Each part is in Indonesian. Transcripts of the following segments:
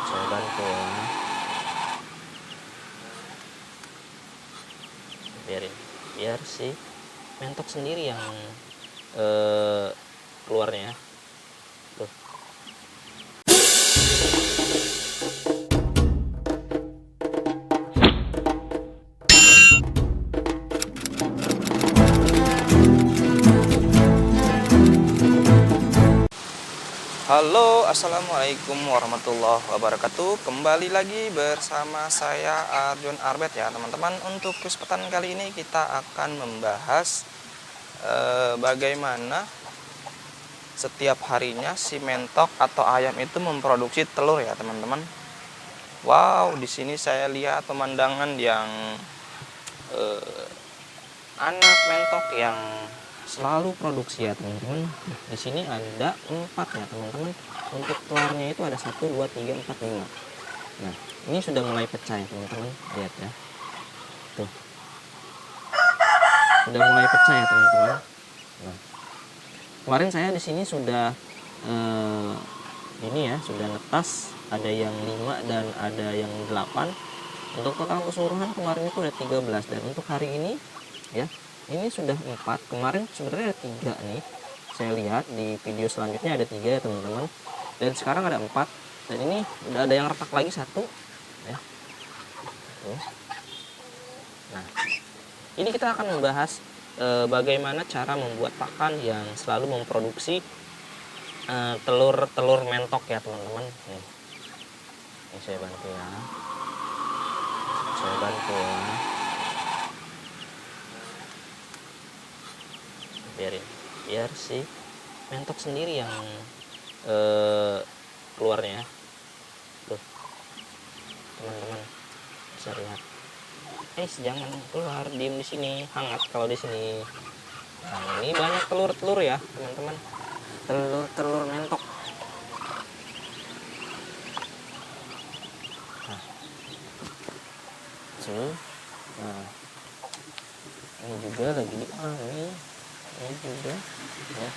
Saya bantu ya, biar si mentok sendiri yang keluarnya tuh. Halo, assalamualaikum warahmatullahi wabarakatuh. Kembali lagi bersama saya Arjun Arbet ya teman-teman. Untuk kesempatan kali ini kita akan membahas bagaimana setiap harinya si mentok atau ayam itu memproduksi telur ya teman-teman. Wow, di sini saya lihat pemandangan yang anak mentok yang selalu produksi ya teman-teman. Di sini ada 4 ya teman-teman. Untuk telurnya itu ada 1, 2, 3, 4, 5. Nah, ini sudah mulai pecah ya teman-teman. Lihat ya. Tuh. Sudah mulai pecah ya teman-teman. Nah, kemarin saya di sini sudah ini ya, sudah netas, ada yang 5 dan ada yang 8. Untuk total keseluruhan kemarin itu ada 13, dan untuk hari ini ya, ini sudah 4. Kemarin sebenarnya ada 3 nih. Saya lihat di video selanjutnya ada 3 ya teman-teman. Dan sekarang ada 4. Dan ini udah ada yang retak lagi 1 ya. Nah, ini kita akan membahas bagaimana cara membuat pakan yang selalu memproduksi telur mentok ya teman-teman. Ini saya bantu ya. Saya bantu ya. Biar si mentok sendiri yang keluarnya tuh teman-teman bisa lihat. Jangan keluar, diem di sini, hangat kalau di sini. Nah, ini banyak telur ya teman-teman, telur mentok. Nah, ini juga lagi ini juga ya.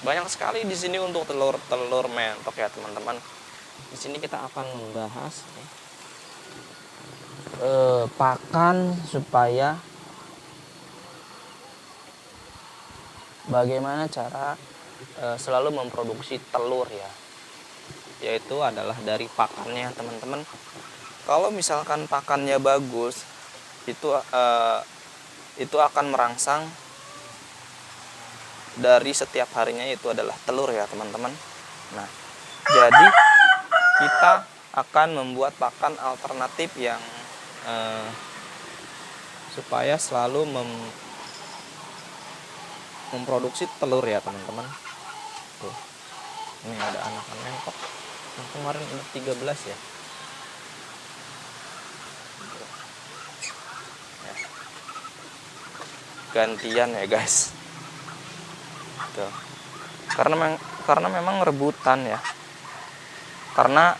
Banyak sekali di sini untuk telur mentok ya teman-teman. Di sini kita akan membahas pakan supaya bagaimana cara selalu memproduksi telur ya. Yaitu adalah dari pakannya teman-teman. Kalau misalkan pakannya bagus, itu akan merangsang dari setiap harinya, itu adalah telur ya teman-teman. Nah, jadi kita akan membuat pakan alternatif yang supaya selalu memproduksi telur ya teman-teman. Tuh, ini ada anakan mentok. Nah, kemarin ada 13 ya. Gantian ya guys. Tuh. Karena memang rebutan ya. Karena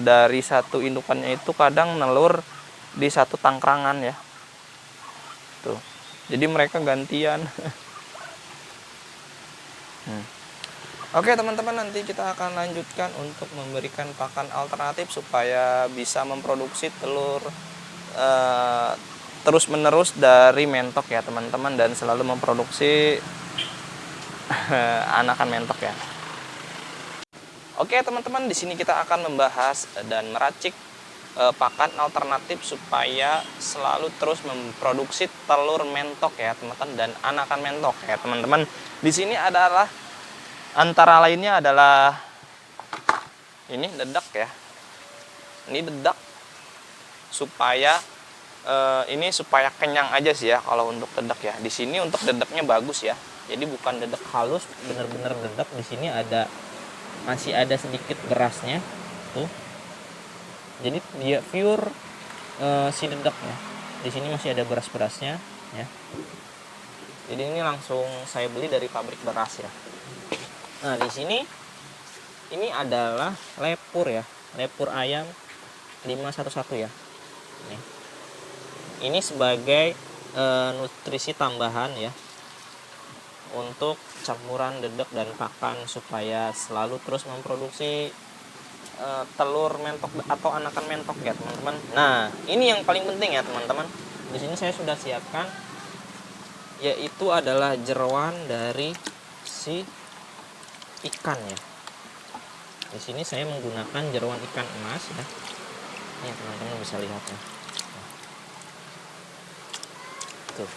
dari satu indukannya itu kadang nelur di satu tangkrangan ya. Tuh. Jadi mereka gantian. Oke teman-teman, nanti kita akan lanjutkan untuk memberikan pakan alternatif supaya bisa memproduksi telur terus menerus dari mentok ya teman-teman, dan selalu memproduksi anakan mentok ya. Oke teman-teman, di sini kita akan membahas dan meracik pakan alternatif supaya selalu terus memproduksi telur mentok ya teman-teman, dan anakan mentok ya teman-teman. Di sini adalah antara lainnya adalah ini dedak ya. Ini dedak supaya supaya kenyang aja sih ya kalau untuk dedak ya. Di sini untuk dedaknya bagus ya. Jadi bukan dedak halus, bener-bener dedak. Di sini masih ada sedikit berasnya tuh. Jadi dia pure si dedaknya. Di sini masih ada beras-berasnya ya. Jadi ini langsung saya beli dari pabrik beras ya. Nah, di sini ini adalah lepur ya. Lepur ayam 511 ya. Ini sebagai nutrisi tambahan ya, untuk campuran dedek dan pakan supaya selalu terus memproduksi telur mentok atau anakan mentok ya teman-teman. Nah, ini yang paling penting ya teman-teman. Di sini saya sudah siapkan, yaitu adalah jeroan dari si ikan ya. Di sini saya menggunakan jeroan ikan emas ya. Ini teman-teman bisa lihat ya. Tuh.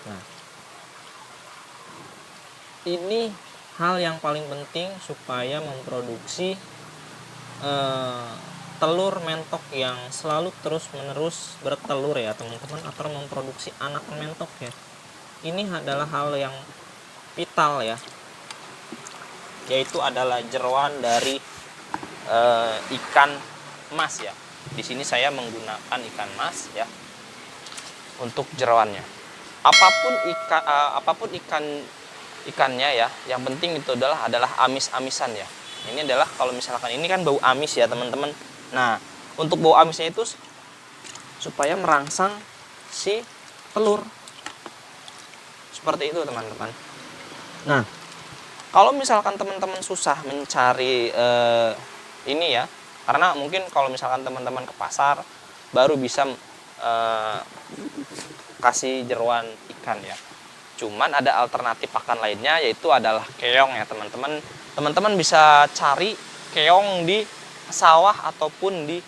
Nah, ini hal yang paling penting supaya memproduksi telur mentok yang selalu terus-menerus bertelur ya teman-teman, atau memproduksi anak mentok ya. Ini adalah hal yang vital ya, yaitu adalah jeroan dari ikan emas ya. Di sini saya menggunakan ikan emas ya untuk jeroannya. Apapun ikannya ya, yang penting itu adalah amis-amisan ya. Ini adalah kalau misalkan ini kan bau amis ya teman-teman. Nah, untuk bau amisnya itu supaya merangsang si telur. Seperti itu teman-teman. Nah, kalau misalkan teman-teman susah mencari ini ya, karena mungkin kalau misalkan teman-teman ke pasar baru bisa kasih jeroan ikan ya. Cuman ada alternatif pakan lainnya, yaitu adalah keong ya teman-teman. Teman-teman bisa cari keong di sawah ataupun di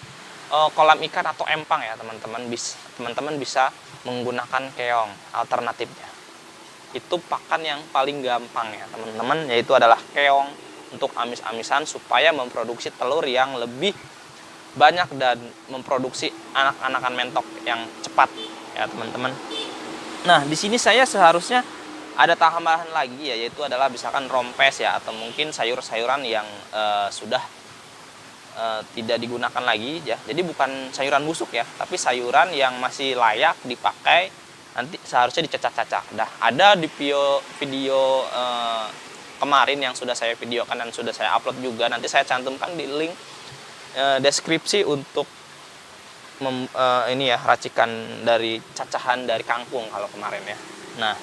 kolam ikan atau empang ya teman-teman. Teman-teman bisa menggunakan keong alternatifnya. Itu pakan yang paling gampang ya teman-teman, yaitu adalah keong untuk amis-amisan supaya memproduksi telur yang lebih banyak dan memproduksi anak-anakan mentok yang cepat ya teman-teman. Nah, di sini saya seharusnya ada tambahan lagi ya, yaitu adalah misalkan rompes ya, atau mungkin sayur-sayuran yang sudah tidak digunakan lagi ya. Jadi bukan sayuran busuk ya, tapi sayuran yang masih layak dipakai, nanti seharusnya dicacah-cacah. Nah, ada di video kemarin yang sudah saya videokan dan sudah saya upload juga. Nanti saya cantumkan di link deskripsi untuk ini ya, racikan dari cacahan dari kangkung kalau kemarin ya. Nah,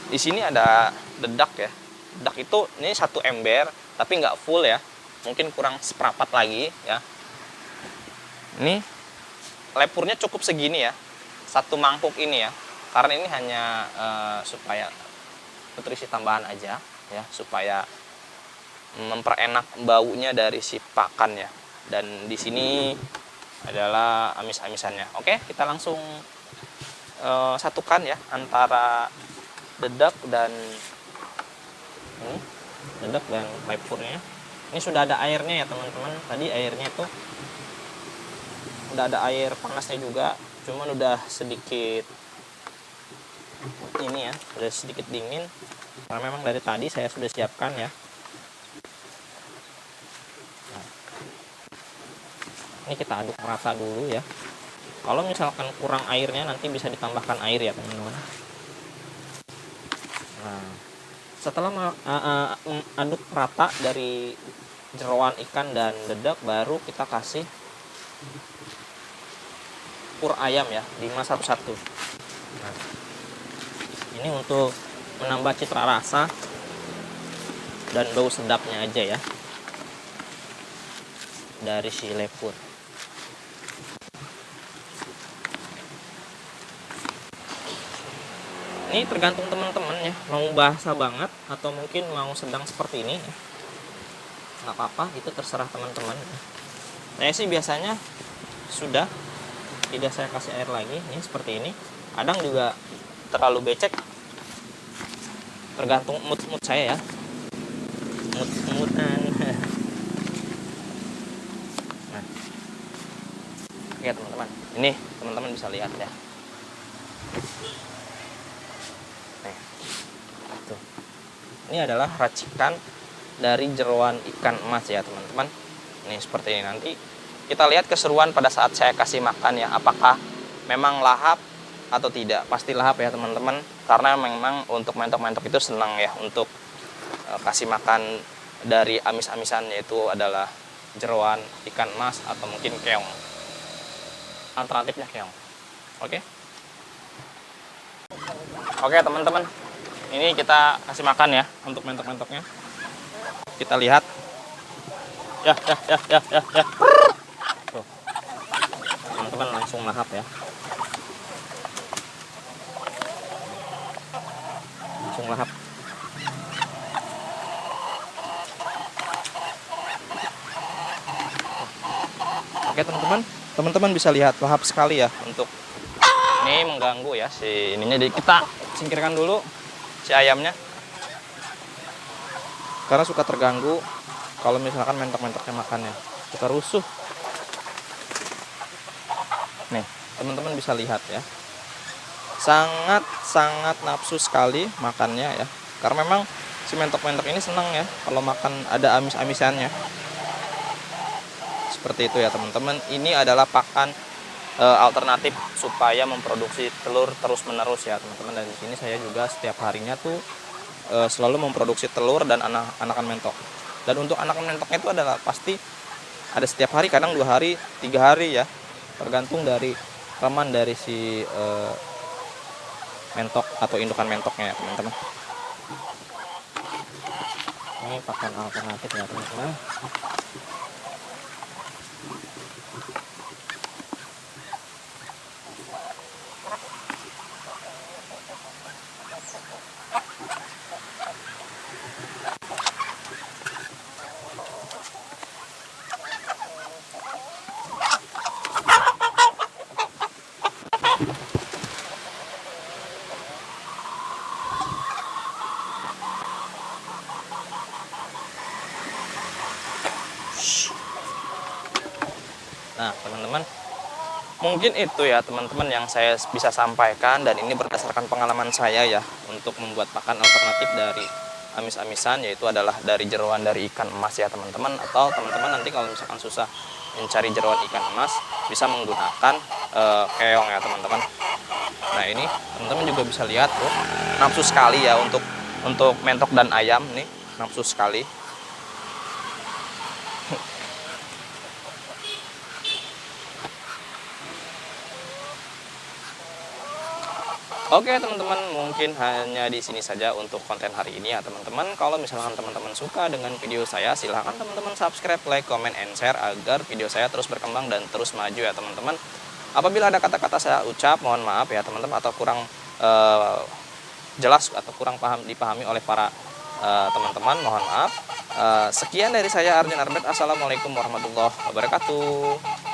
di sini ada dedak ya. Dedak itu ini satu ember tapi nggak full ya, mungkin kurang seperempat lagi ya. Ini lepurnya cukup segini ya, satu mangkuk ini ya, karena ini hanya supaya nutrisi tambahan aja ya, supaya memperenak baunya dari si pakan ya. Dan di sini adalah amis-amisannya. Oke, kita langsung satukan ya antara dedak dan lepurnya. Ini sudah ada airnya ya teman-teman. Tadi airnya itu udah ada air panasnya juga, cuman udah sedikit ini ya, udah sedikit dingin karena memang dari tadi saya sudah siapkan ya. Ini kita aduk rata dulu ya. Kalau misalkan kurang airnya nanti bisa ditambahkan air ya teman-teman. Nah, setelah aduk rata dari jeroan ikan dan dedak, baru kita kasih pur ayam ya, 511. Nah, ini untuk menambah citra rasa dan bau sedapnya aja ya dari si lepur. Ini tergantung teman-teman ya, mau basah banget atau mungkin mau sedang seperti ini ya. Nggak apa-apa, itu terserah teman-teman. Saya sih biasanya sudah tidak saya kasih air lagi, ini seperti ini. Kadang juga terlalu becek, tergantung mood saya ya, moodan. Nah, oke teman-teman, ini teman-teman bisa lihat ya. Ini adalah racikan dari jeroan ikan emas ya teman-teman. Ini seperti ini. Nanti kita lihat keseruan pada saat saya kasih makan ya, apakah memang lahap atau tidak. Pasti lahap ya teman-teman, karena memang untuk mentok-mentok itu senang ya untuk kasih makan dari amis-amisan, yaitu adalah jeroan ikan emas atau mungkin keong. Alternatifnya keong. Oke teman-teman, ini kita kasih makan ya untuk mentok-mentoknya. kita lihat. Ya. Tuh, teman-teman langsung lahap ya. Langsung lahap. Oke teman-teman bisa lihat lahap sekali ya. Untuk ini mengganggu ya si ininya, jadi kita singkirkan dulu si ayamnya karena suka terganggu kalau misalkan mentok-mentoknya makannya, suka rusuh. Nih teman-teman bisa lihat ya, sangat nafsu sekali makannya ya, karena memang si mentok-mentok ini senang ya kalau makan ada amis-amisannya. Seperti itu ya teman-teman. Ini adalah pakan alternatif supaya memproduksi telur terus menerus ya teman-teman. Dan di sini saya juga setiap harinya tuh selalu memproduksi telur dan anakan mentok. Dan untuk anakan mentoknya itu adalah pasti ada setiap hari, kadang 2 hari 3 hari ya, tergantung dari reman dari si mentok atau indukan mentoknya ya teman-teman. Ini pakan alternatif ya teman-teman. Nah teman-teman, mungkin itu ya teman-teman yang saya bisa sampaikan, dan ini berdasarkan pengalaman saya ya untuk membuat pakan alternatif dari amis-amisan, yaitu adalah dari jeroan dari ikan emas ya teman-teman. Atau teman-teman nanti kalau misalkan susah mencari jeroan ikan emas, bisa menggunakan keong ya teman-teman. Nah ini teman-teman juga bisa lihat tuh, nafsu sekali ya untuk mentok dan ayam nih, nafsu sekali. Oke teman-teman, mungkin hanya di sini saja untuk konten hari ini ya teman-teman. Kalau misalkan teman-teman suka dengan video saya, silahkan teman-teman subscribe, like, comment, and share agar video saya terus berkembang dan terus maju ya teman-teman. Apabila ada kata-kata saya ucap, mohon maaf ya teman-teman, atau kurang jelas atau kurang dipahami oleh para teman-teman, mohon maaf. Sekian dari saya Arjen Arbet. Assalamualaikum warahmatullahi wabarakatuh.